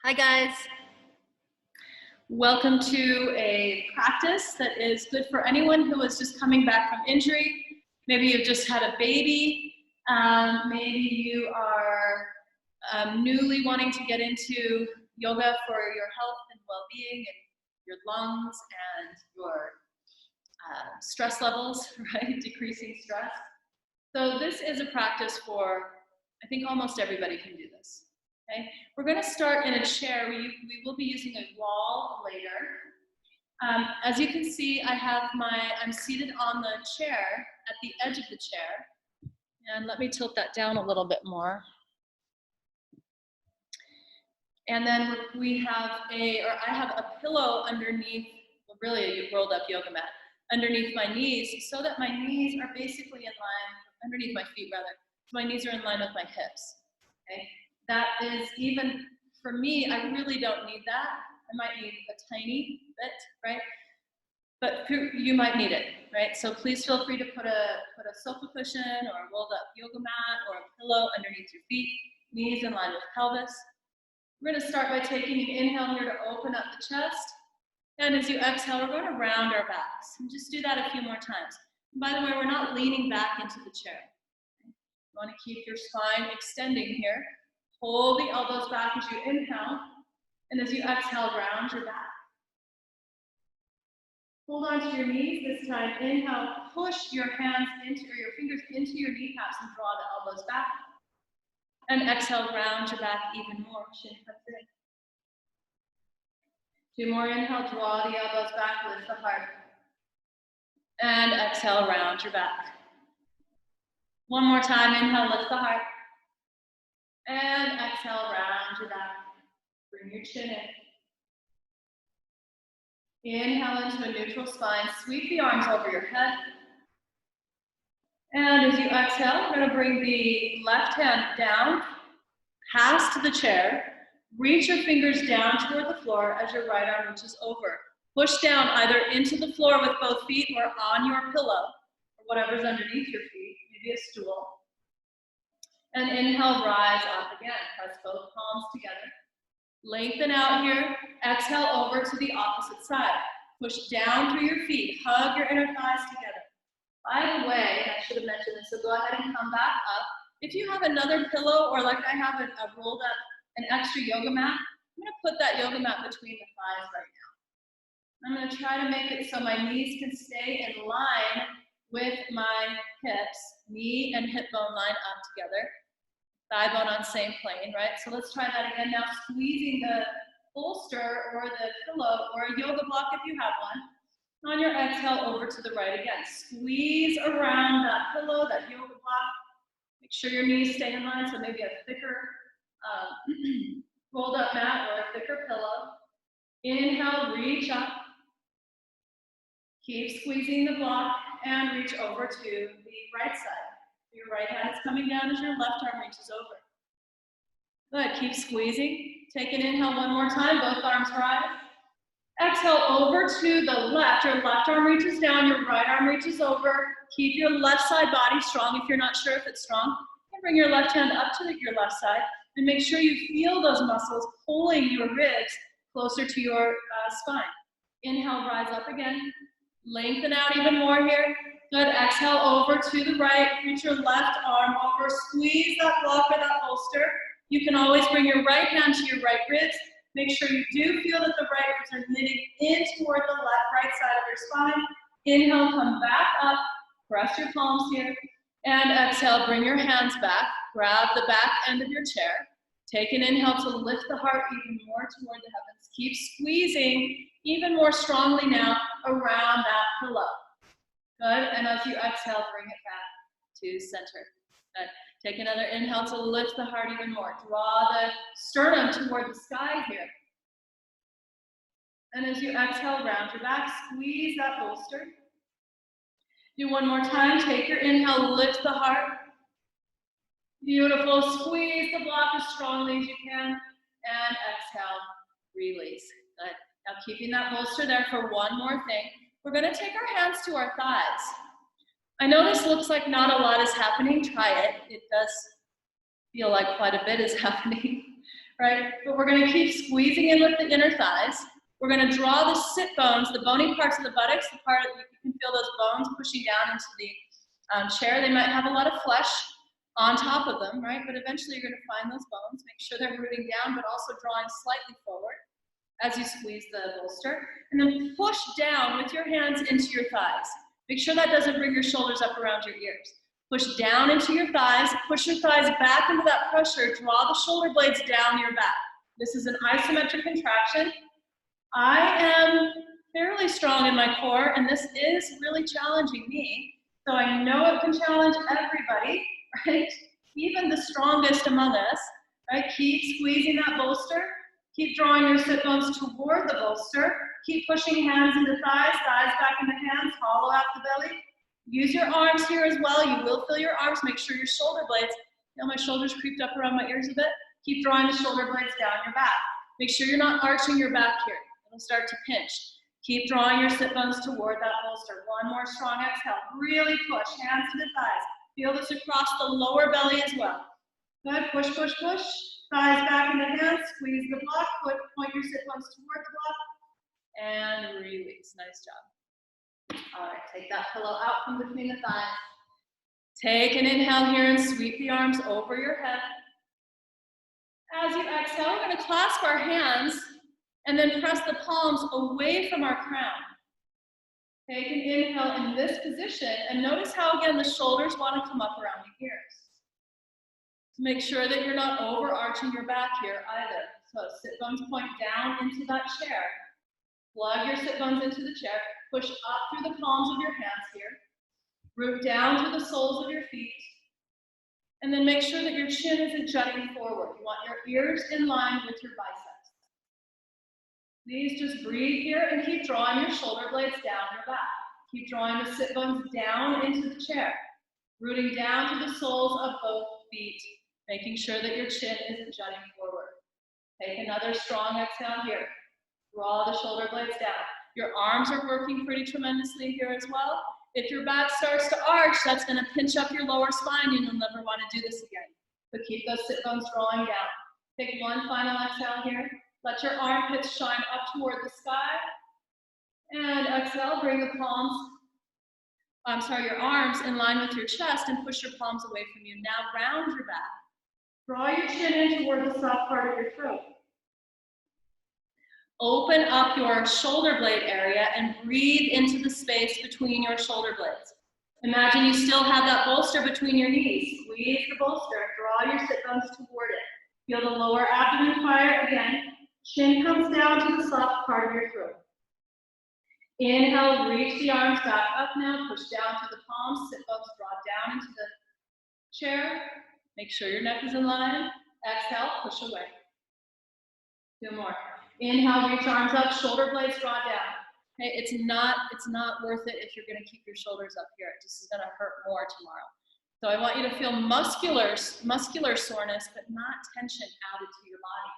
Hi guys. Welcome to a practice that is good for anyone who is just coming back from injury. Maybe you've just had a baby. Maybe you are newly wanting to get into yoga for your health and well-being and your lungs and your stress levels, right? Decreasing stress. So this is a practice for, I think almost everybody can do this. Okay? We're going to start in a chair. We will be using a wall later. As you can see, I'm seated on the chair, at the edge of the chair. And let me tilt that down a little bit more. And then I have a pillow underneath, well, really a rolled up yoga mat, underneath my knees, so that my knees are basically in line, underneath my feet rather, so my knees are in line with my hips. Okay? That is, even for me, I really don't need that. I might need a tiny bit, right? But you might need it, right? So please feel free to put a sofa cushion or a rolled up yoga mat or a pillow underneath your feet, knees in line with pelvis. We're going to start by taking an inhale here to open up the chest. And as you exhale, we're going to round our backs. And just do that a few more times. And by the way, we're not leaning back into the chair. You want to keep your spine extending here. Hold the elbows back as you inhale, and as you exhale, round your back. Hold on to your knees this time. Inhale, push your fingers into your kneecaps and draw the elbows back. And exhale, round your back even more. Shin tucks in. 2 more inhale, draw the elbows back, lift the heart. And exhale, round your back. 1 more time, inhale, lift the heart. And exhale, round your back. Bring your chin in. Inhale into a neutral spine. Sweep the arms over your head. And as you exhale, we're going to bring the left hand down, past the chair. Reach your fingers down toward the floor as your right arm reaches over. Push down either into the floor with both feet or on your pillow, or whatever's underneath your feet, maybe a stool. And inhale, rise up again. Press both palms together. Lengthen out here. Exhale over to the opposite side. Push down through your feet. Hug your inner thighs together. By the way, I should have mentioned this, so go ahead and come back up. If you have another pillow, or like I have a rolled up, an extra yoga mat, I'm going to put that yoga mat between the thighs right now. I'm going to try to make it so my knees can stay in line with my hips. Knee and hip bone line up together. Thigh bone on same plane, right? So let's try that again now, squeezing the bolster or the pillow or a yoga block if you have one. On your exhale, over to the right again. Squeeze around that pillow, that yoga block. Make sure your knees stay in line, so maybe a thicker rolled up mat or a thicker pillow. Inhale, reach up. Keep squeezing the block and reach over to the right side. Your right hand is coming down as your left arm reaches over. Good, keep squeezing. Take an inhale 1 more time, both arms rise. Exhale over to the left. Your left arm reaches down, your right arm reaches over. Keep your left side body strong if you're not sure if it's strong. And bring your left hand up to your left side and make sure you feel those muscles pulling your ribs closer to your spine. Inhale, rise up again. Lengthen out even more here. Good, exhale over to the right. Reach your left arm over. Squeeze that block or that bolster. You can always bring your right hand to your right ribs. Make sure you do feel that the right ribs are knitting in toward the right side of your spine. Inhale, come back up. Press your palms here. And exhale, bring your hands back. Grab the back end of your chair. Take an inhale to lift the heart even more toward the heavens. Keep squeezing even more strongly now around that pillow. Good, and as you exhale, bring it back to center. Good. Take another inhale to lift the heart even more. Draw the sternum toward the sky here. And as you exhale, round your back, squeeze that bolster. Do 1 more time. Take your inhale, lift the heart. Beautiful. Squeeze the block as strongly as you can. And exhale, release. Good. Now keeping that bolster there for 1 more thing. We're going to take our hands to our thighs. I know this looks like not a lot is happening. Try it. It does feel like quite a bit is happening. right? But we're gonna keep squeezing in with the inner thighs. We're gonna draw the sit bones, the bony parts of the buttocks, the part that you can feel those bones pushing down into the chair. They might have a lot of flesh on top of them, right? But eventually you're gonna find those bones. Make sure they're rooting down, but also drawing slightly forward as you squeeze the bolster. And then push down with your hands into your thighs. Make sure that doesn't bring your shoulders up around your ears. Push down into your thighs, push your thighs back into that pressure, draw the shoulder blades down your back. This is an isometric contraction. I am fairly strong in my core, and this is really challenging me. So I know it can challenge everybody, right? Even the strongest among us, right? Keep squeezing that bolster. Keep drawing your sit bones toward the bolster. Keep pushing hands into thighs, thighs back into hands, hollow out the belly. Use your arms here as well. You will feel your arms. Make sure your shoulder blades, you know, my shoulders creeped up around my ears a bit. Keep drawing the shoulder blades down your back. Make sure you're not arching your back here. It'll start to pinch. Keep drawing your sit bones toward that bolster. One more strong exhale. Really push, hands into thighs. Feel this across the lower belly as well. Good, push, push, push. Thighs back into hands, squeeze the block, point your sit bones toward the block, and release. Nice job. All right, take that pillow out from between the thighs. Take an inhale here and sweep the arms over your head. As you exhale, we're going to clasp our hands and then press the palms away from our crown. Take an inhale in this position and notice how, again, the shoulders want to come up around the ears. Make sure that you're not overarching your back here either. So sit bones point down into that chair. Plug your sit bones into the chair. Push up through the palms of your hands here. Root down to the soles of your feet. And then make sure that your chin isn't jutting forward. You want your ears in line with your biceps. Please just breathe here and keep drawing your shoulder blades down your back. Keep drawing the sit bones down into the chair. Rooting down to the soles of both feet. Making sure that your chin isn't jutting forward. Take another strong exhale here. Draw the shoulder blades down. Your arms are working pretty tremendously here as well. If your back starts to arch, that's going to pinch up your lower spine and you'll never want to do this again. But keep those sit bones drawing down. Take one final exhale here. Let your armpits shine up toward the sky. And exhale, bring the your arms in line with your chest and push your palms away from you. Now round your back. Draw your chin in toward the soft part of your throat. Open up your shoulder blade area and breathe into the space between your shoulder blades. Imagine you still have that bolster between your knees. Squeeze the bolster, draw your sit bones toward it. Feel the lower abdomen fire again. Chin comes down to the soft part of your throat. Inhale, reach the arms back up now, push down to the palms, sit bones draw down into the chair. Make sure your neck is in line. Exhale, push away. 2 more. Inhale, reach arms up, shoulder blades draw down. Okay, it's not worth it if you're going to keep your shoulders up here. It just is going to hurt more tomorrow. So I want you to feel muscular soreness, but not tension added to your body.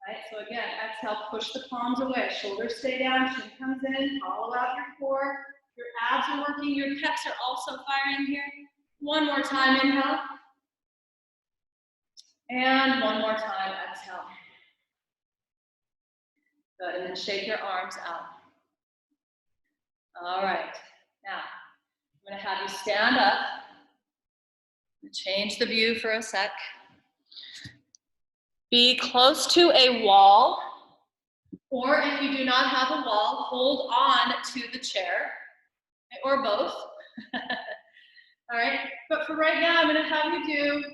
Right? So again, exhale, push the palms away. Shoulders stay down, chin comes in, hollow out your core. Your abs are working, your pecs are also firing here. One more time, inhale. And one more time, exhale. Good, and then shake your arms out. All right, now, I'm gonna have you stand up. Change the view for a sec. Be close to a wall, or if you do not have a wall, hold on to the chair, or both. All right, but for right now, I'm gonna have you do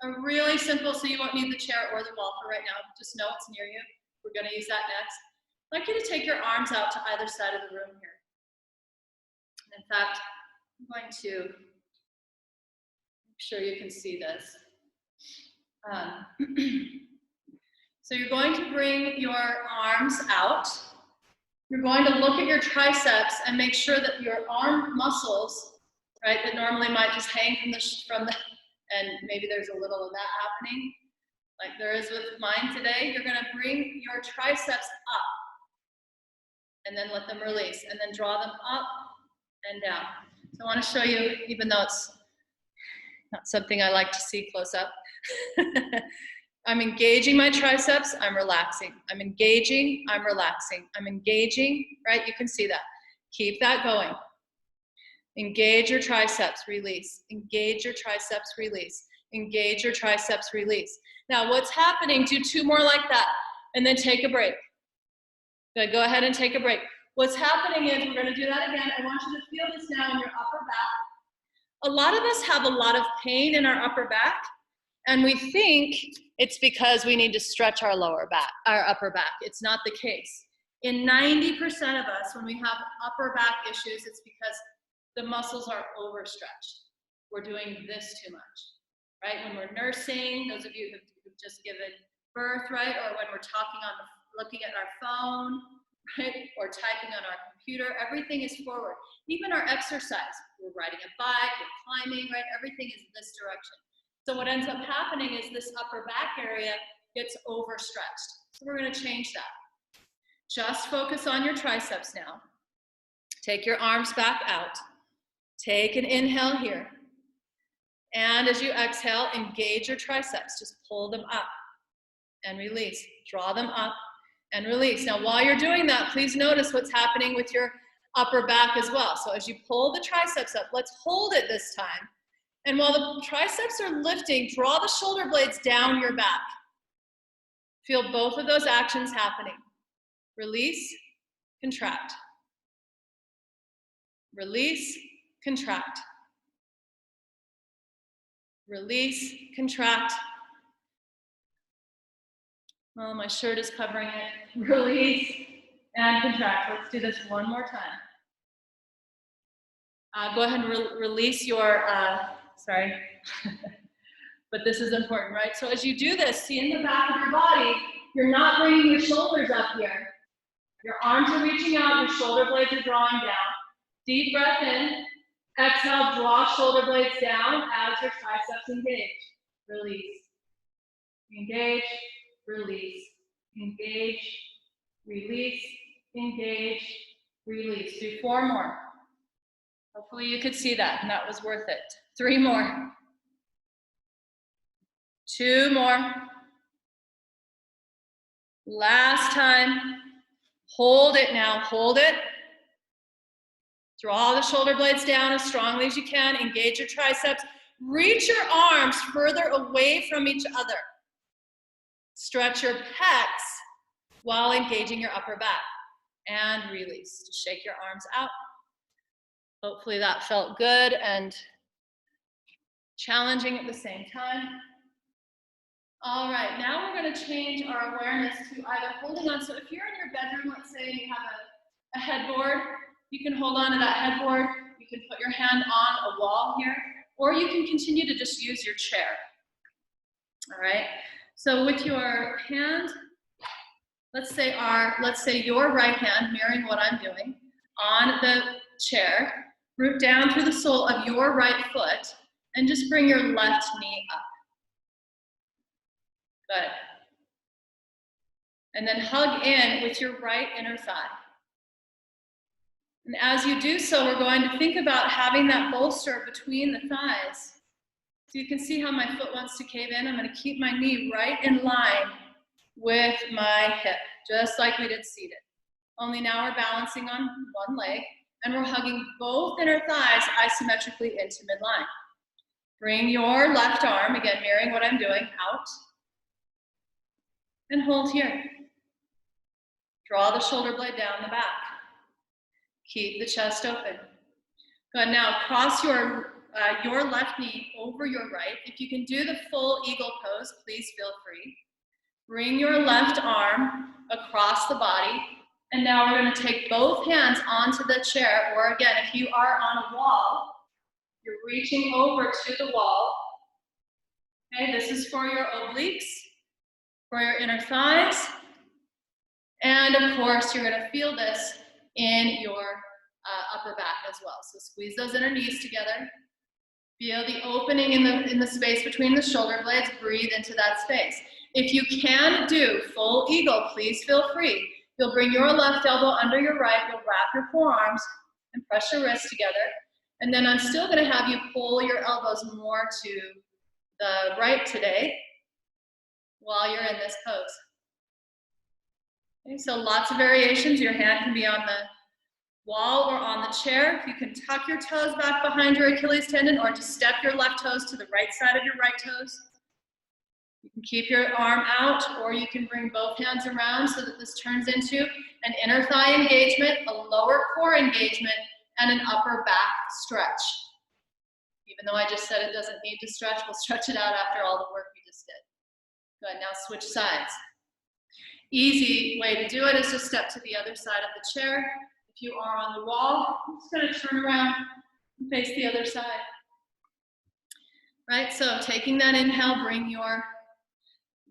a really simple, so you won't need the chair or the wall for right now, just know it's near you. We're gonna use that next. I'd like you to take your arms out to either side of the room here. In fact, I'm going to make sure you can see this. So you're going to bring your arms out. You're going to look at your triceps and make sure that your arm muscles, right, that normally might just hang from the and maybe there's a little of that happening, like there is with mine today. You're going to bring your triceps up and then let them release and then draw them up and down. So I want to show you, even though it's not something I like to see close up. I'm engaging my triceps, I'm relaxing. I'm engaging, I'm relaxing. I'm engaging, right? You can see that. Keep that going. Engage your triceps, release. Engage your triceps, release. Engage your triceps, release. Now what's happening, do 2 more like that, and then take a break. Good, go ahead and take a break. What's happening is, we're gonna do that again. I want you to feel this now in your upper back. A lot of us have a lot of pain in our upper back, and we think it's because we need to stretch our lower back, our upper back. It's not the case. In 90% of us, when we have upper back issues, it's because the muscles are overstretched. We're doing this too much, right? When we're nursing, those of you who've just given birth, right? Or when we're talking on the, looking at our phone, right? Or typing on our computer, everything is forward. Even our exercise, we're riding a bike, we're climbing, right? Everything is this direction. So what ends up happening is this upper back area gets overstretched. So we're gonna change that. Just focus on your triceps now. Take your arms back out. Take an inhale here. And as you exhale, engage your triceps. Just pull them up and release. Draw them up and release. Now, while you're doing that, please notice what's happening with your upper back as well. So as you pull the triceps up, let's hold it this time. And while the triceps are lifting, draw the shoulder blades down your back. Feel both of those actions happening. Release, contract. Release, contract. Release, contract. Oh, my shirt is covering it. Release and contract. Let's do this one more time. Go ahead and release your, sorry, but this is important, right? So as you do this, see in the back of your body, you're not bringing your shoulders up here. Your arms are reaching out, your shoulder blades are drawing down. Deep breath in. Exhale, draw shoulder blades down as your triceps engage. Release. Engage, release. Engage, release, engage, release. Do 4 more. Hopefully you could see that, and that was worth it. 3 more. 2 more. Last time. Hold it now, hold it. Draw the shoulder blades down as strongly as you can. Engage your triceps. Reach your arms further away from each other. Stretch your pecs while engaging your upper back. And release. Just shake your arms out. Hopefully that felt good and challenging at the same time. All right, now we're going to change our awareness to either holding on. So if you're in your bedroom, let's say you have a headboard, you can hold on to that headboard. You can put your hand on a wall here, or you can continue to just use your chair. All right, so with your hand, let's say your right hand, mirroring what I'm doing, on the chair, root down through the sole of your right foot, and just bring your left knee up. Good. And then hug in with your right inner thigh. And as you do so, we're going to think about having that bolster between the thighs. So you can see how my foot wants to cave in. I'm going to keep my knee right in line with my hip, just like we did seated. Only now we're balancing on one leg, and we're hugging both inner thighs isometrically into midline. Bring your left arm, again mirroring what I'm doing, out. And hold here. Draw the shoulder blade down the back. Keep the chest open. Good, now cross your left knee over your right. If you can do the full eagle pose, please feel free. Bring your left arm across the body. And now we're going to take both hands onto the chair, or again, if you are on a wall, you're reaching over to the wall. Okay, this is for your obliques, for your inner thighs. And of course, you're going to feel this in your upper back as well. So squeeze those inner knees together. Feel the opening in the space between the shoulder blades. Breathe into that space. If you can do full eagle, please feel free. You'll bring your left elbow under your right. You'll wrap your forearms and press your wrists together. And then I'm still going to have you pull your elbows more to the right today. while you're in this pose. Okay, so lots of variations. Your hand can be on the wall or on the chair. You can tuck your toes back behind your Achilles tendon or just step your left toes to the right side of your right toes. You can keep your arm out, or you can bring both hands around so that this turns into an inner thigh engagement, a lower core engagement, and an upper back stretch. Even though I just said it doesn't need to stretch, we'll stretch it out after all the work we just did. Good, now switch sides. Easy way to do it is to step to the other side of the chair. If you are on the wall, I'm just going to turn around and face the other side. Right, so taking that inhale, bring your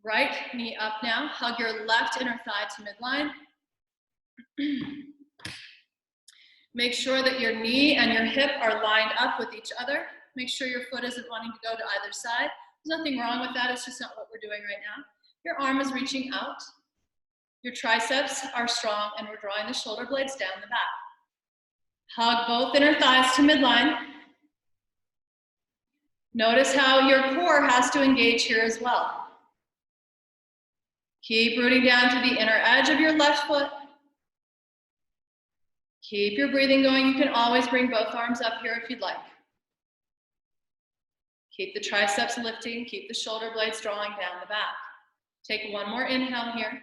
right knee up now. Hug your left inner thigh to midline. Make sure that your knee and your hip are lined up with each other. Make sure your foot isn't wanting to go to either side. There's nothing wrong with that, it's just not what we're doing right now. Your arm is reaching out. Your triceps are strong, and we're drawing the shoulder blades down the back. Hug both inner thighs to midline. Notice how your core has to engage here as well. Keep rooting down to the inner edge of your left foot. Keep your breathing going. You can always bring both arms up here if you'd like. Keep the triceps lifting. Keep the shoulder blades drawing down the back. Take one more inhale here.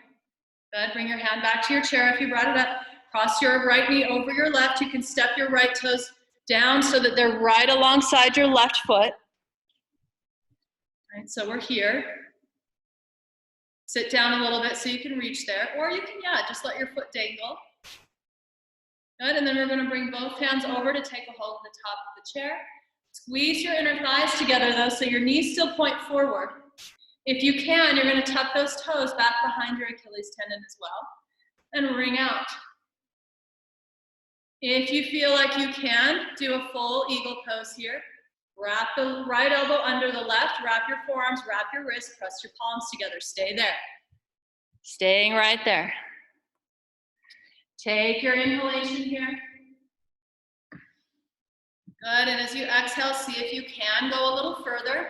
Good. Bring your hand back to your chair if you brought it up. Cross your right knee over your left. You can step your right toes down so that they're right alongside your left foot. All right, so we're here. Sit down a little bit so you can reach there, or you can, just let your foot dangle. Good, and then we're going to bring both hands over to take a hold of the top of the chair. Squeeze your inner thighs together though, so your knees still point forward. If you can, you're going to tuck those toes back behind your Achilles tendon as well, and wring out. If you feel like you can, do a full eagle pose here. Wrap the right elbow under the left, wrap your forearms, wrap your wrists, press your palms together. Stay there. Staying right there. Take your inhalation here. Good, and as you exhale, see if you can go a little further.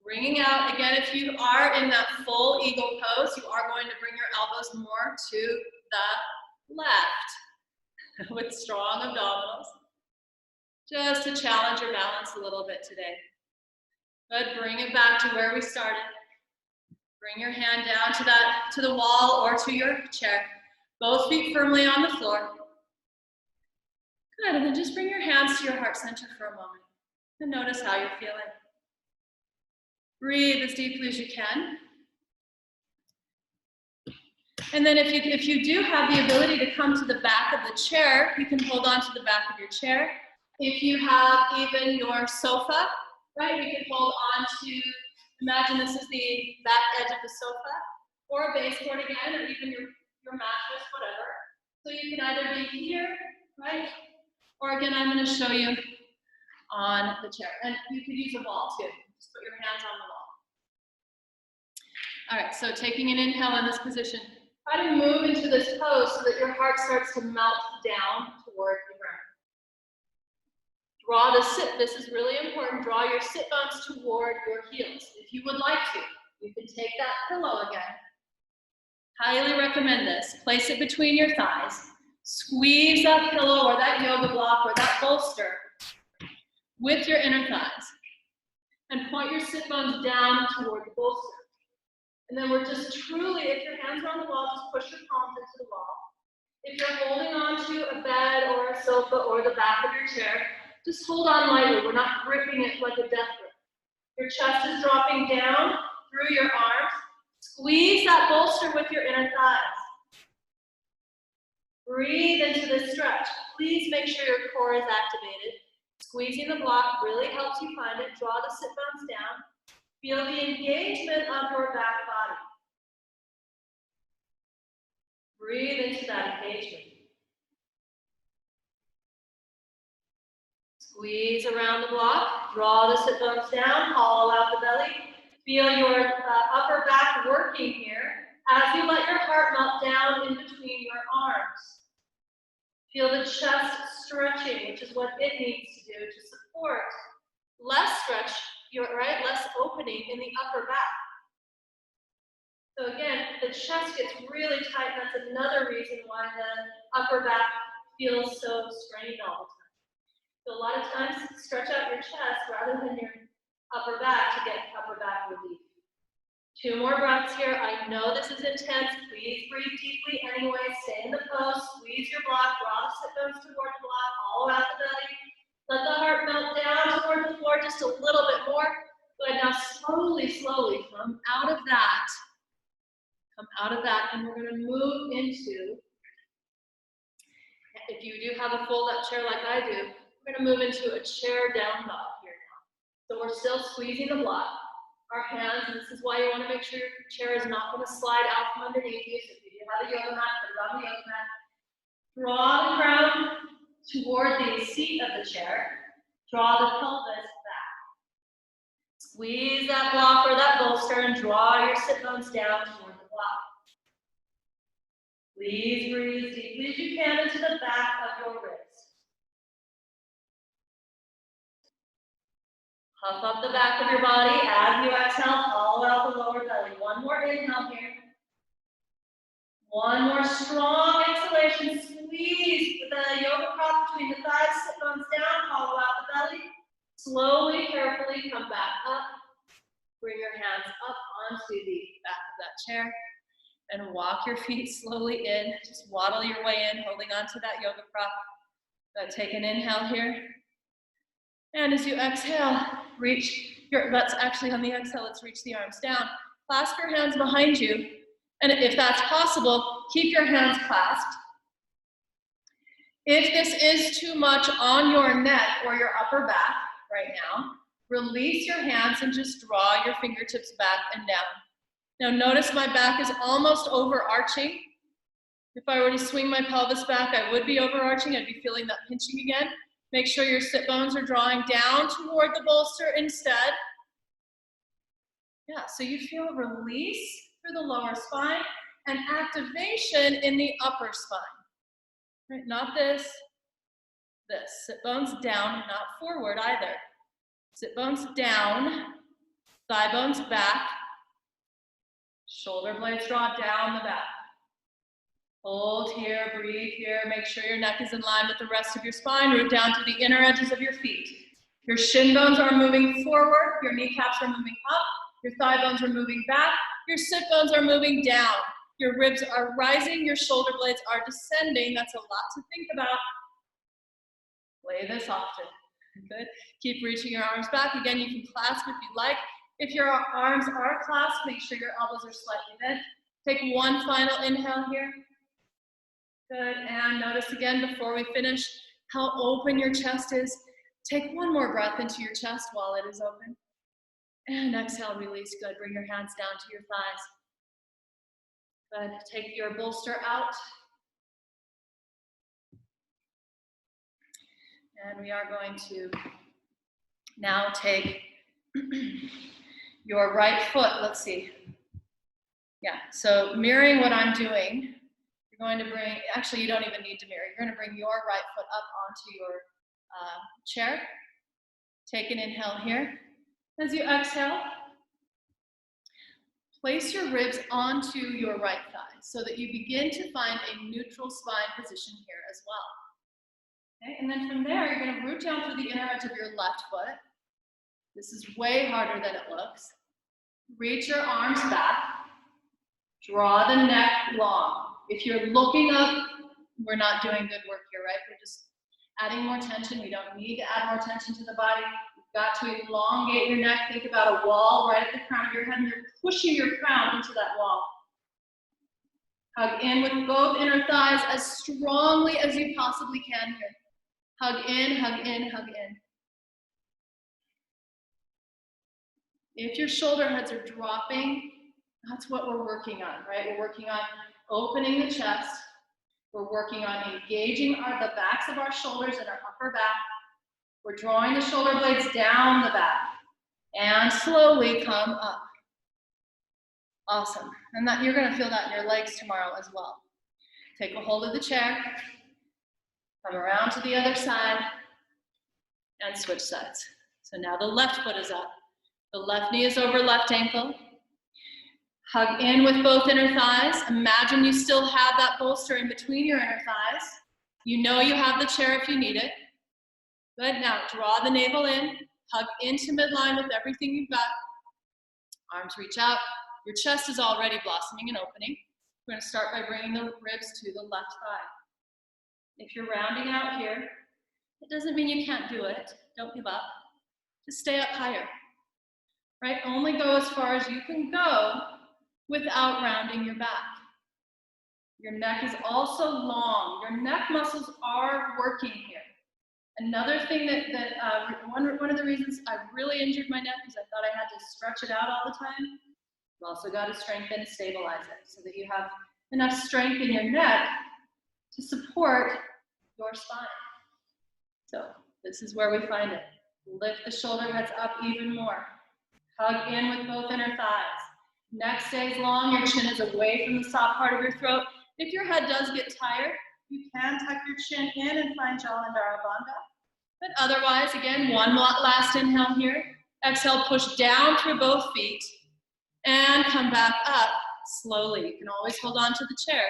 Bringing out, again, if you are in that full eagle pose, you are going to bring your elbows more to the left with strong abdominals. Just to challenge your balance a little bit today. Good, bring it back to where we started. Bring your hand down to the wall or to your chair. Both feet firmly on the floor. Good, and then just bring your hands to your heart center for a moment. And notice how you're feeling. Breathe as deeply as you can. And then if you do have the ability to come to the back of the chair, you can hold on to the back of your chair. If you have even your sofa, right, you can hold on to, imagine this is the back edge of the sofa, or a baseboard again, or even your mattress, whatever. So you can either be here, right, or again, I'm going to show you on the chair. And you could use a wall too. Just put your hands on the wall. All right, so taking an inhale in this position, try to move into this pose so that your heart starts to melt down toward the ground. Draw the sit, this is really important, draw your sit bones toward your heels. If you would like to, you can take that pillow again. Highly recommend this. Place it between your thighs. Squeeze that pillow or that yoga block or that bolster with your inner thighs. And point your sit bones down toward the bolster. And then we're just truly, if your hands are on the wall, just push your palms into the wall. If you're holding on to a bed or a sofa or the back of your chair, just hold on lightly. We're not gripping it like a death grip. Your chest is dropping down through your arms. Squeeze that bolster with your inner thighs. Breathe into this stretch. Please make sure your core is activated. Squeezing the block really helps you find it. Draw the sit bones down. Feel the engagement of your back body. Breathe into that engagement. Squeeze around the block. Draw the sit bones down. Hollow out the belly. Feel your upper back working here as you let your heart melt down in between your arms. Feel the chest stretching, which is what it needs to do to support less stretch, less opening in the upper back. So again, the chest gets really tight. That's another reason why the upper back feels so strained all the time. So a lot of times, stretch out your chest rather than your upper back to get upper back relief. 2 more breaths here. I know this is intense. Please breathe deeply anyway. Stay in the pose. Squeeze your block. Draw the sit bones toward the block. All out the belly. Let the heart melt down toward the floor just a little bit more. Good. Now slowly, slowly come out of that. Come out of that, and we're going to move into, if you do have a fold-up chair like I do, we're going to move into a chair down dog here now. So we're still squeezing the block. Our hands, and this is why you want to make sure your chair is not going to slide out from underneath you. So if you do have a yoga mat, put it on the yoga mat. Draw the crown toward the seat of the chair. Draw the pelvis back. Squeeze that block or that bolster and draw your sit bones down toward the block. Please breathe as deeply as you can into the back of your ribs. Puff up the back of your body as you exhale, hollow out the lower belly. One more inhale here. One more strong exhalation. Squeeze the yoga prop between the thighs, sit bones down, hollow out the belly. Slowly, carefully come back up. Bring your hands up onto the back of that chair and walk your feet slowly in. Just waddle your way in, holding onto that yoga prop. Take an inhale here. And as you exhale, that's actually on the exhale, let's reach the arms down. Clasp your hands behind you. And if that's possible, keep your hands clasped. If this is too much on your neck or your upper back right now, release your hands and just draw your fingertips back and down. Now notice my back is almost overarching. If I were to swing my pelvis back, I would be overarching. I'd be feeling that pinching again. Make sure your sit bones are drawing down toward the bolster instead. Yeah, so you feel release through the lower spine and activation in the upper spine. Right, not this. Sit bones down, not forward either. Sit bones down, thigh bones back, shoulder blades draw down the back. Hold here, breathe here, make sure your neck is in line with the rest of your spine, root down to the inner edges of your feet. Your shin bones are moving forward, your kneecaps are moving up, your thigh bones are moving back, your sit bones are moving down. Your ribs are rising, your shoulder blades are descending. That's a lot to think about. Play this often. Good. Keep reaching your arms back. Again, you can clasp if you like. If your arms are clasped, make sure your elbows are slightly bent. Take one final inhale here. Good. And notice again before we finish how open your chest is. Take one more breath into your chest while it is open. And exhale, release. Good. Bring your hands down to your thighs. Good. Take your bolster out. And we are going to now take your right foot. Let's see. Yeah, so mirroring what I'm doing, you're going to bring, actually you don't even need to mirror. You're going to bring your right foot up onto your chair. Take an inhale here. As you exhale, place your ribs onto your right thigh so that you begin to find a neutral spine position here as well. Okay, and then from there, you're going to root down through the inner edge of your left foot. This is way harder than it looks. Reach your arms back. Draw the neck long. If you're looking up, we're not doing good work here, right? We're just adding more tension. We don't need to add more tension to the body. You've got to elongate your neck. Think about a wall right at the crown of your head, and you're pushing your crown into that wall. Hug in with both inner thighs as strongly as you possibly can here. Hug in, hug in, hug in. If your shoulder heads are dropping, that's what we're working on, right? We're working on opening the chest. We're working on engaging the backs of our shoulders and our upper back. We're drawing the shoulder blades down the back and slowly come up. Awesome. And that you're going to feel that in your legs tomorrow as well. Take a hold of the chair. Come around to the other side and switch sides. So now the left foot is up. The left knee is over left ankle. Hug in with both inner thighs. Imagine you still have that bolster in between your inner thighs. You know you have the chair if you need it. Good, now draw the navel in, hug into midline with everything you've got. Arms reach out. Your chest is already blossoming and opening. We're gonna start by bringing the ribs to the left thigh. If you're rounding out here, it doesn't mean you can't do it. Don't give up. Just stay up higher, right? Only go as far as you can go without rounding your back. Your neck is also long. Your neck muscles are working here. Another thing one of the reasons I really injured my neck is I thought I had to stretch it out all the time. You've also got to strengthen and stabilize it so that you have enough strength in your neck to support your spine. So this is where we find it. Lift the shoulder heads up even more. Hug in with both inner thighs. Neck stays long, your chin is away from the soft part of your throat. If your head does get tired, you can tuck your chin in and find Jalandhara Bandha. But otherwise, again, one last inhale here. Exhale, push down through both feet and come back up slowly. You can always hold on to the chair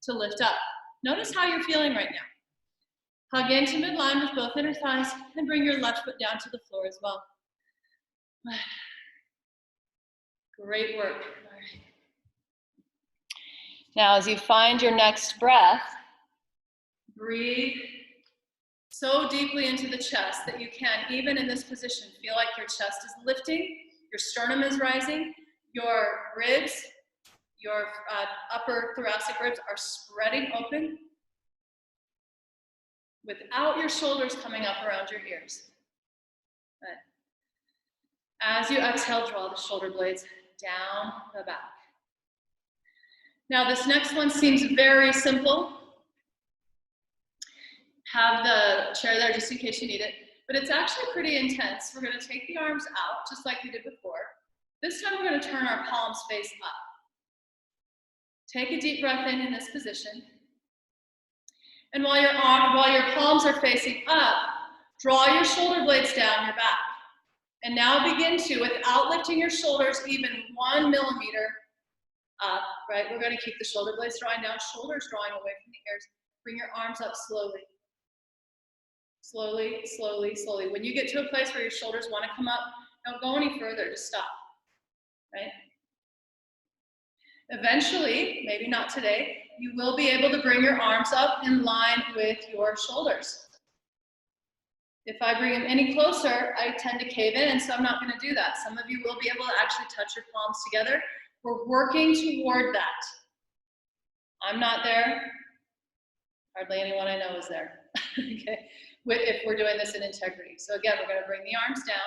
to lift up. Notice how you're feeling right now. Hug into midline with both inner thighs and bring your left foot down to the floor as well. Great work. All right. Now, as you find your next breath, breathe so deeply into the chest that you can, even in this position, feel like your chest is lifting, your sternum is rising, your ribs, your upper thoracic ribs are spreading open without your shoulders coming up around your ears. Good. As you exhale, draw the shoulder blades down the back. Now, this next one seems very simple. Have the chair there just in case you need it, but it's actually pretty intense. We're going to take the arms out, just like we did before. This time, we're going to turn our palms face up. Take a deep breath in this position. And while your palms are facing up, draw your shoulder blades down your back. And now begin to, without lifting your shoulders even 1 millimeter up, right? We're going to keep the shoulder blades drawing down, shoulders drawing away from the ears. Bring your arms up slowly. Slowly, slowly, slowly. When you get to a place where your shoulders want to come up, don't go any further, just stop, right? Eventually, maybe not today, you will be able to bring your arms up in line with your shoulders. If I bring them any closer, I tend to cave in, so I'm not going to do that. Some of you will be able to actually touch your palms together. We're working toward that. I'm not there. Hardly anyone I know is there. Okay. If we're doing this in integrity. So again, we're going to bring the arms down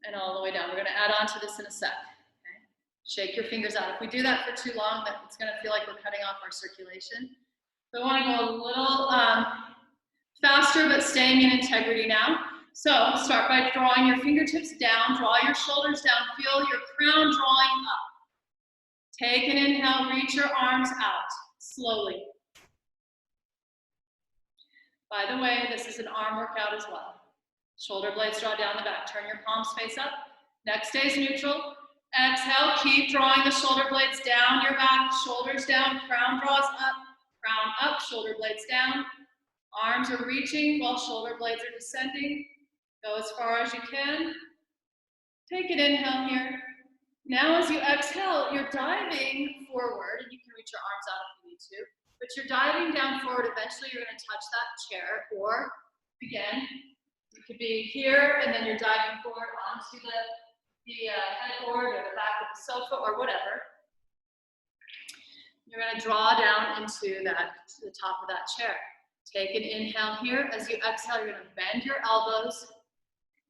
and all the way down. We're going to add on to this in a sec. Okay? Shake your fingers out. If we do that for too long, it's going to feel like we're cutting off our circulation. So I want to go a little faster, but staying in integrity now. So start by drawing your fingertips down, draw your shoulders down, feel your crown drawing up. Take an inhale, reach your arms out slowly. By the way, this is an arm workout as well. Shoulder blades draw down the back. Turn your palms face up. Neck stays neutral. Exhale, keep drawing the shoulder blades down your back. Shoulders down, crown draws up. Crown up, shoulder blades down. Arms are reaching while shoulder blades are descending. Go as far as you can. Take an inhale here. Now as you exhale, you're diving forward, and you can reach your arms out if you need to. But you're diving down forward. Eventually, you're going to touch that chair. Or, again, you could be here, and then you're diving forward onto the headboard or the back of the sofa or whatever. You're going to draw down into the top of that chair. Take an inhale here. As you exhale, you're going to bend your elbows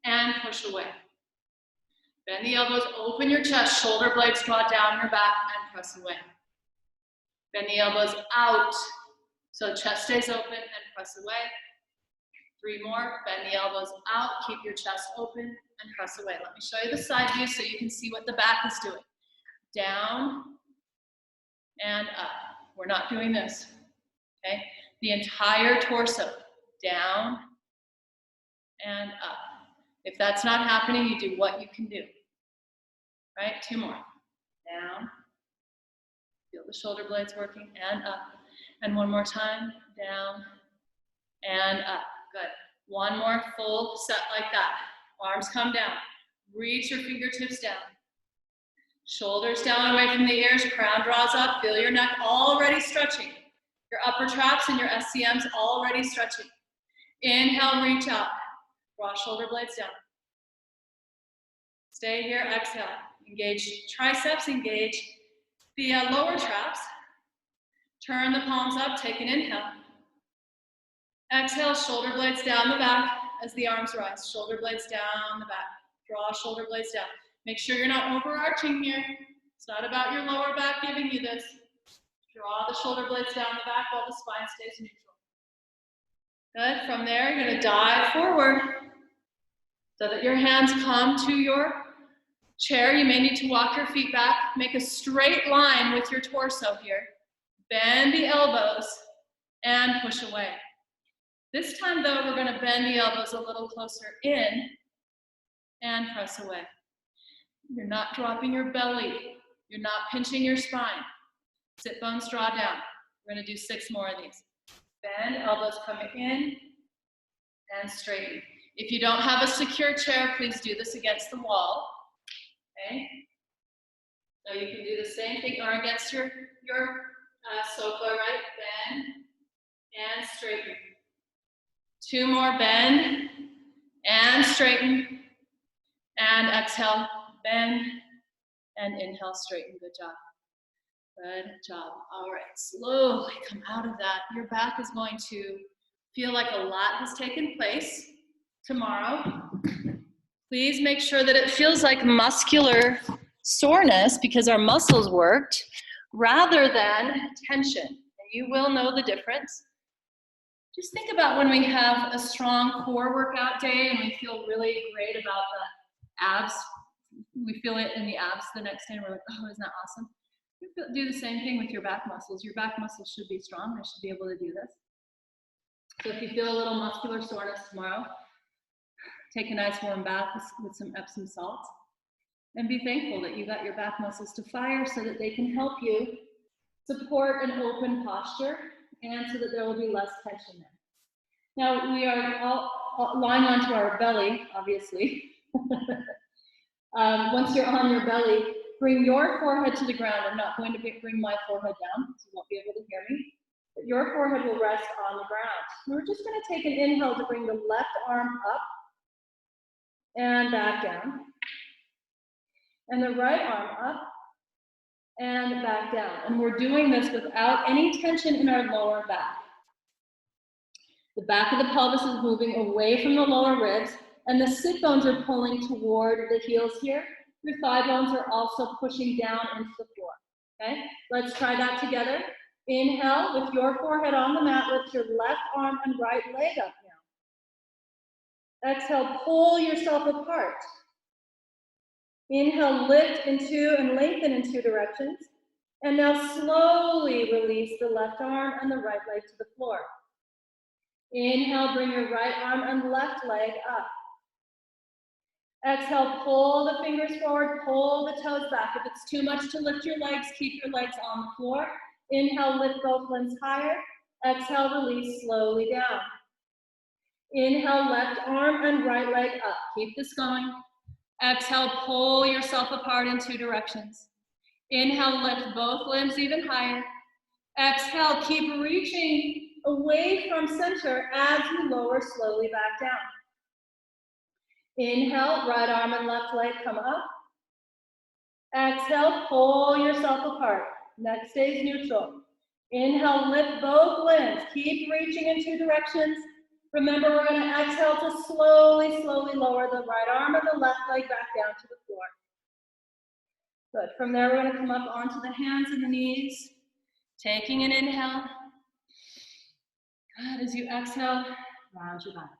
and push away. Bend the elbows, open your chest, shoulder blades draw down your back and press away. Bend the elbows out, so chest stays open and press away. 3 more, bend the elbows out, keep your chest open and press away. Let me show you the side view so you can see what the back is doing. Down and up. We're not doing this, okay? The entire torso, down and up. If that's not happening, you do what you can do. right? 2 more. Down. Feel the shoulder blades working, and up. And 1 more time, down and up. Good. 1 more full set like that. Arms come down. Reach your fingertips down. Shoulders down away from the ears, crown draws up. Feel your neck already stretching. Your upper traps and your SCMs already stretching. Inhale, reach out. Draw shoulder blades down. Stay here, exhale. Engage triceps, engage the lower traps. Turn the palms up, take an inhale. Exhale, shoulder blades down the back as the arms rise. Shoulder blades down the back. Draw shoulder blades down. Make sure you're not overarching here. It's not about your lower back giving you this. Draw the shoulder blades down the back while the spine stays neutral. Good. From there, you're going to dive forward so that your hands come to your chair. You may need to walk your feet back. Make a straight line with your torso here. Bend the elbows and push away. This time, though, we're going to bend the elbows a little closer in and press away. You're not dropping your belly. You're not pinching your spine. Sit bones draw down. We're going to do 6 more of these. Bend, elbows coming in, and straighten. If you don't have a secure chair, please do this against the wall. Okay? So you can do the same thing, or against your sofa, right? Bend and straighten. 2 more, bend and straighten. And exhale, bend and inhale, straighten. Good job. Good job. All right, slowly come out of that. Your back is going to feel like a lot has taken place tomorrow. Please make sure that it feels like muscular soreness because our muscles worked rather than tension. And you will know the difference. Just think about when we have a strong core workout day and we feel really great about the abs. We feel it in the abs the next day and we're like, oh, isn't that awesome? Do the same thing with your back muscles. Your back muscles should be strong. They should be able to do this. So if you feel a little muscular soreness tomorrow, take a nice warm bath with some Epsom salts and be thankful that you got your back muscles to fire so that they can help you support an open posture and so that there will be less tension there. Now we are all lying onto our belly, obviously. Once you're on your belly, bring your forehead to the ground. I'm not going to bring my forehead down, so you won't be able to hear me. But your forehead will rest on the ground. We're just going to take an inhale to bring the left arm up and back down. And the right arm up and back down. And we're doing this without any tension in our lower back. The back of the pelvis is moving away from the lower ribs, and the sit bones are pulling toward the heels here. Your thigh bones are also pushing down into the floor. Okay, let's try that together. Inhale, with your forehead on the mat, lift your left arm and right leg up now. Exhale, pull yourself apart. Inhale, lift into and lengthen in 2 directions. And now slowly release the left arm and the right leg to the floor. Inhale, bring your right arm and left leg up. Exhale, pull the fingers forward, pull the toes back. If it's too much to lift your legs, keep your legs on the floor. Inhale, lift both limbs higher. Exhale, release slowly down. Inhale, left arm and right leg up. Keep this going. Exhale, pull yourself apart in 2 directions. Inhale, lift both limbs even higher. Exhale, keep reaching away from center as you lower slowly back down. Inhale, right arm and left leg come up. Exhale, pull yourself apart. Neck stays neutral. Inhale, lift both limbs. Keep reaching in 2 directions. Remember, we're going to exhale to slowly, slowly lower the right arm and the left leg back down to the floor. Good. From there, we're going to come up onto the hands and the knees. Taking an inhale. Good. As you exhale, round your back.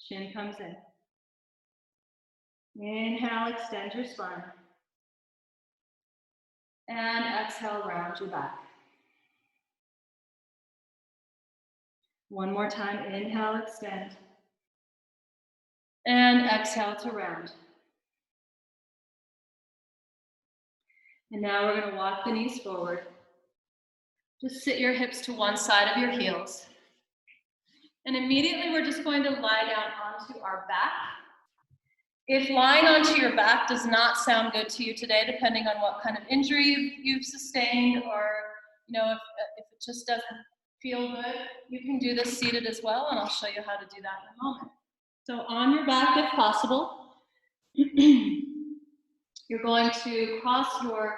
Chin comes in. Inhale, extend your spine. And exhale, round your back. One more time, inhale, extend. And exhale to round. And now we're going to walk the knees forward. Just sit your hips to one side of your heels. And immediately we're just going to lie down onto our back. If lying onto your back does not sound good to you today, depending on what kind of injury you've sustained, or if it just doesn't feel good, you can do this seated as well, and I'll show you how to do that in a moment. So on your back if possible, you're going to cross your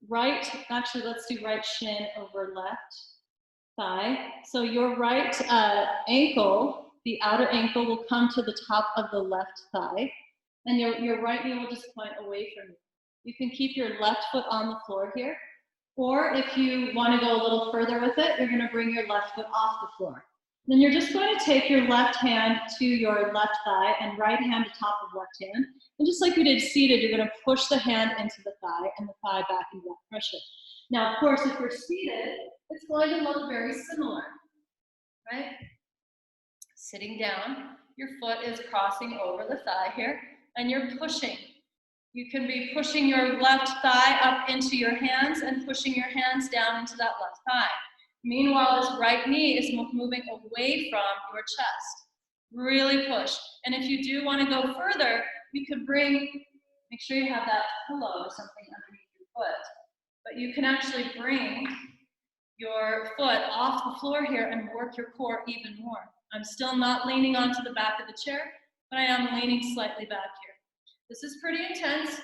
right, actually let's do right shin over left thigh. So your right ankle, the outer ankle, will come to the top of the left thigh, and your right knee will just point away from you. You can keep your left foot on the floor here, or if you want to go a little further with it, you're going to bring your left foot off the floor. Then you're just going to take your left hand to your left thigh and right hand to top of left hand. And just like we did seated, you're going to push the hand into the thigh and the thigh back into that pressure. Now, of course, if we're seated, it's going to look very similar, right? Sitting down, your foot is crossing over the thigh here, and you're pushing. You can be pushing your left thigh up into your hands and pushing your hands down into that left thigh. Meanwhile, this right knee is moving away from your chest. Really push. And if you do want to go further, you could make sure you have that pillow or something underneath your foot. But you can actually bring your foot off the floor here and work your core even more. I'm still not leaning onto the back of the chair, but I am leaning slightly back here. This is pretty intense.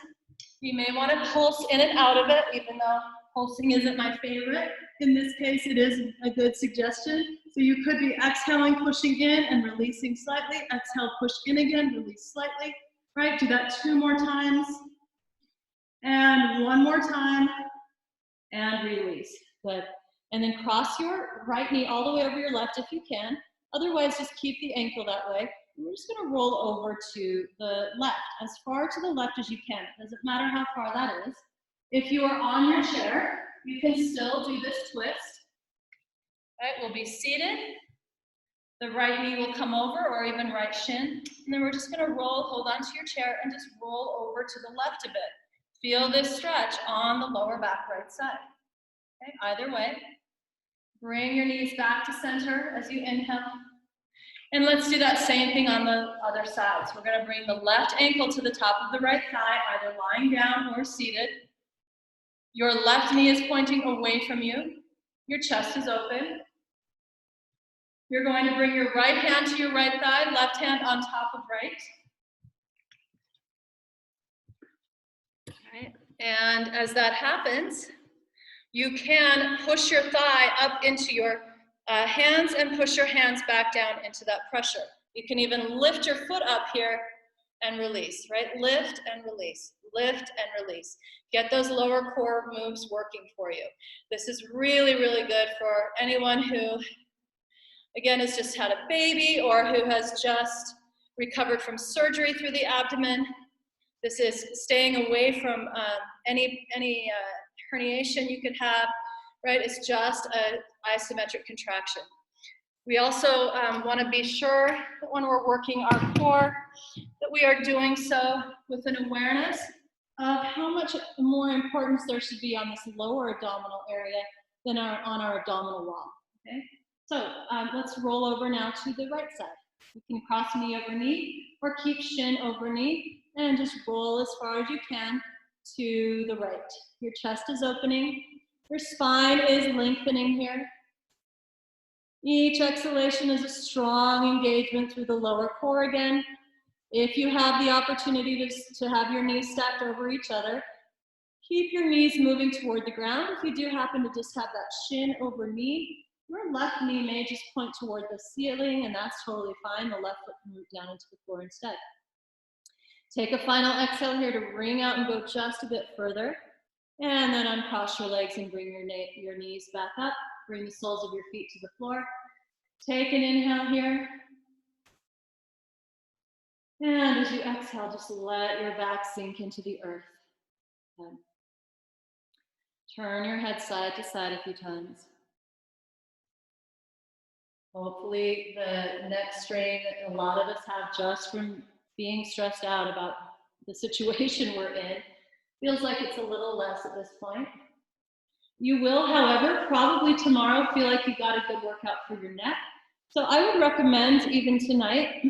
You may want to pulse in and out of it, even though pulsing isn't my favorite. In this case, it is a good suggestion. So you could be exhaling, pushing in and releasing slightly. Exhale, push in again, release slightly. Right, do that 2 more times. And 1 more time. And release. Good. And then cross your right knee all the way over your left if you can. Otherwise, just keep the ankle that way. And we're just going to roll over to the left, as far to the left as you can. It doesn't matter how far that is. If you are on your chair, you can still do this twist. Right, we'll be seated. The right knee will come over, or even right shin. And then we're just going to hold onto your chair and just roll over to the left a bit. Feel this stretch on the lower back right side. Okay, either way. Bring your knees back to center as you inhale. And let's do that same thing on the other side. So we're going to bring the left ankle to the top of the right thigh, either lying down or seated. Your left knee is pointing away from you. Your chest is open. You're going to bring your right hand to your right thigh, left hand on top of right. All right. And as that happens, you can push your thigh up into your hands and push your hands back down into that pressure. You can even lift your foot up here and release, right? Lift and release, lift and release. Get those lower core moves working for you. This is really, really good for anyone who, again, has just had a baby or who has just recovered from surgery through the abdomen. This is staying away from any herniation you could have, right? It's just an isometric contraction. We also want to be sure that when we're working our core, that we are doing so with an awareness of how much more importance there should be on this lower abdominal area than on our abdominal wall, okay? So let's roll over now to the right side. You can cross knee over knee or keep shin over knee and just roll as far as you can to the right. Your chest is opening. Your spine is lengthening here. Each exhalation is a strong engagement through the lower core again. If you have the opportunity to have your knees stacked over each other, keep your knees moving toward the ground. If you do happen to just have that shin over knee, your left knee may just point toward the ceiling, and that's totally fine. The left foot can move down into the floor instead. Take a final exhale here to wring out and go just a bit further. And then uncross your legs and bring your knees back up. Bring the soles of your feet to the floor. Take an inhale here. And as you exhale, just let your back sink into the earth. And turn your head side to side a few times. Hopefully the neck strain that a lot of us have just from being stressed out about the situation we're in Feels like it's a little less at this point. You will, however, probably tomorrow feel like you got a good workout for your neck. So I would recommend even tonight,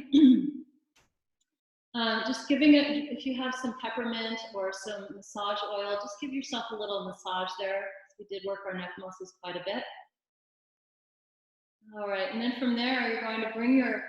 just giving it, if you have some peppermint or some massage oil, just give yourself a little massage there. We did work our neck muscles quite a bit. All right, and then from there, you're going to bring your,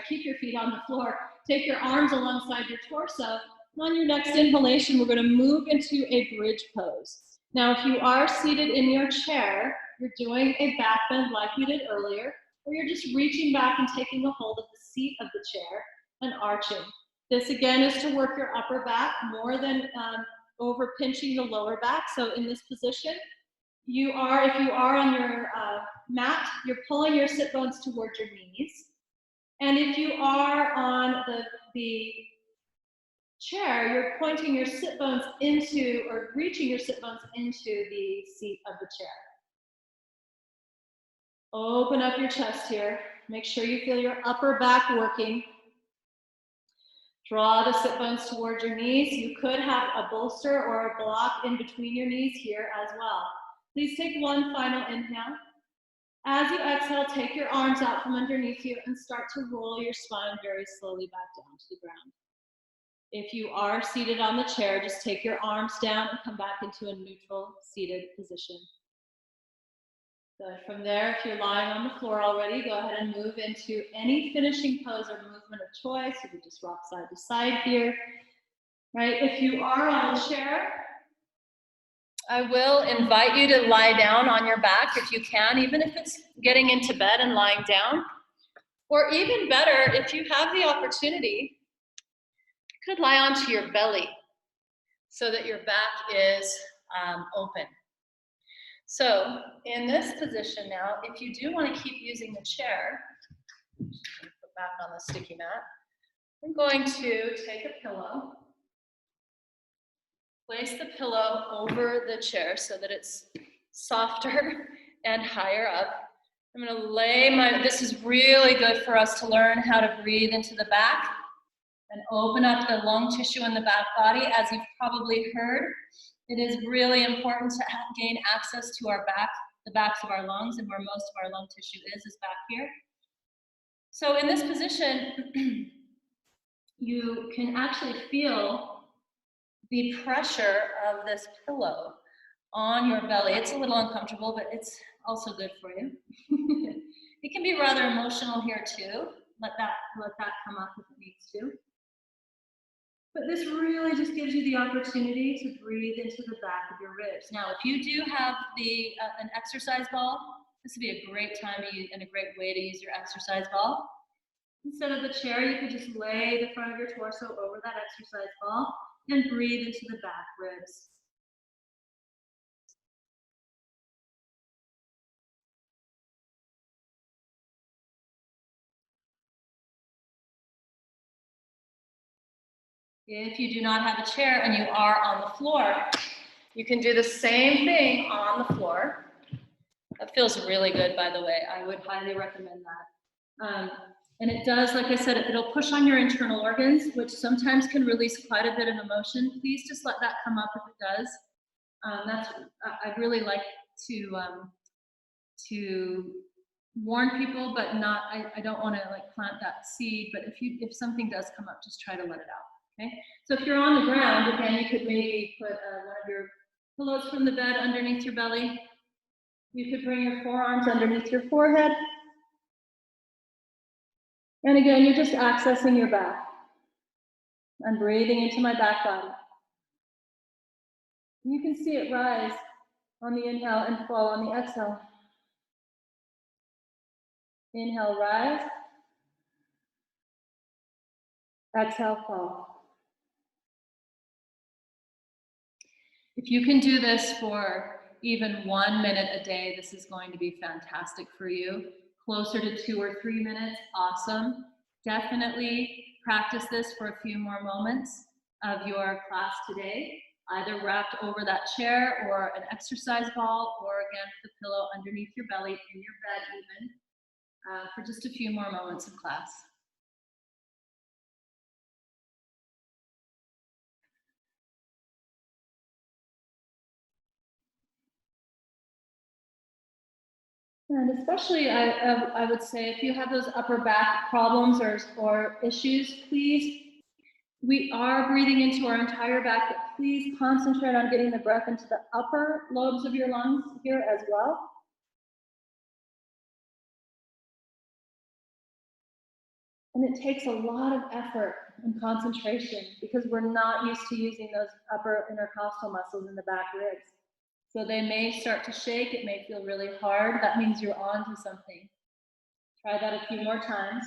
keep your feet on the floor. Take your arms alongside your torso. And on your next inhalation, we're going to move into a bridge pose. Now, if you are seated in your chair, you're doing a back bend like we did earlier, or you're just reaching back and taking a hold of the seat of the chair and arching. This again is to work your upper back more than over pinching the lower back. So in this position, if you are on your mat, you're pulling your sit bones towards your knees. And if you are on the chair, you're pointing your sit bones into, or reaching your sit bones into the seat of the chair. Open up your chest here. Make sure you feel your upper back working. Draw the sit bones towards your knees. You could have a bolster or a block in between your knees here as well. Please take one final inhale. As you exhale, take your arms out from underneath you and start to roll your spine very slowly back down to the ground. If you are seated on the chair, just take your arms down and come back into a neutral seated position. Good. From there, if you're lying on the floor already, go ahead and move into any finishing pose or movement of choice. You can just rock side to side here. Right? If you are on a chair, I will invite you to lie down on your back if you can, even if it's getting into bed and lying down. Or even better, if you have the opportunity, you could lie onto your belly so that your back is open. So in this position now, if you do want to keep using the chair, put back on the sticky mat, I'm going to take a pillow. Place the pillow over the chair so that it's softer and higher up. I'm going to lay this is really good for us to learn how to breathe into the back and open up the lung tissue in the back body. As you've probably heard, it is really important to gain access to our back, the backs of our lungs, and where most of our lung tissue is back here. So in this position, you can actually feel the pressure of this pillow on your belly. It's a little uncomfortable, but it's also good for you. It can be rather emotional here too. Let that come up if it needs to. But this really just gives you the opportunity to breathe into the back of your ribs. Now, if you do have an exercise ball, this would be a great time to use and a great way to use your exercise ball. Instead of the chair, you could just lay the front of your torso over that exercise ball and breathe into the back ribs. If you do not have a chair and you are on the floor, you can do the same thing on the floor. That feels really good, by the way. I would highly recommend that. And it does, like I said, it'll push on your internal organs, which sometimes can release quite a bit of emotion. Please just let that come up if it does. I'd really like to warn people, but not. I don't want to like plant that seed. But if something does come up, just try to let it out. Okay. So if you're on the ground, again, you could maybe put one of your pillows from the bed underneath your belly. You could bring your forearms underneath your forehead. And again, you're just accessing your back. I'm breathing into my back body. You can see it rise on the inhale and fall on the exhale. Inhale, rise. Exhale, fall. If you can do this for even 1 minute a day, this is going to be fantastic for you. Closer to 2 or 3 minutes, awesome. Definitely practice this for a few more moments of your class today, either wrapped over that chair or an exercise ball, or again, the pillow underneath your belly, in your bed even, for just a few more moments of class. And especially, I would say, if you have those upper back problems or issues, please, we are breathing into our entire back, but please concentrate on getting the breath into the upper lobes of your lungs here as well. And it takes a lot of effort and concentration because we're not used to using those upper intercostal muscles in the back ribs. So they may start to shake, it may feel really hard. That means you're on to something. Try that a few more times.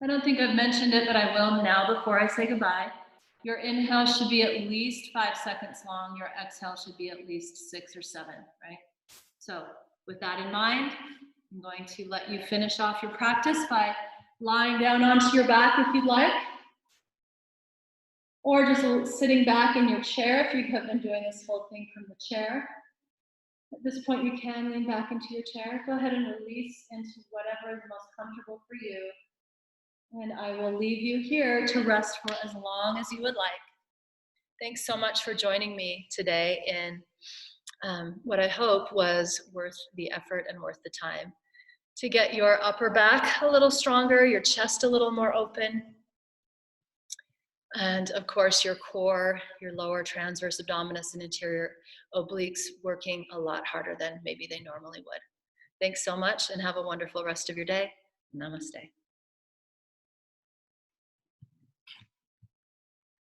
I don't think I've mentioned it, but I will now before I say goodbye. Your inhale should be at least 5 seconds long. Your exhale should be at least 6 or 7, right? So with that in mind, I'm going to let you finish off your practice by lying down onto your back if you'd like, or just sitting back in your chair if you have been doing this whole thing from the chair. At this point, you can lean back into your chair. Go ahead and release into whatever is most comfortable for you. And I will leave you here to rest for as long as you would like. Thanks so much for joining me today in what I hope was worth the effort and worth the time to get your upper back a little stronger, your chest a little more open, and of course your core, your lower transverse abdominis and interior obliques working a lot harder than maybe they normally would. Thanks so much and have a wonderful rest of your day. Namaste.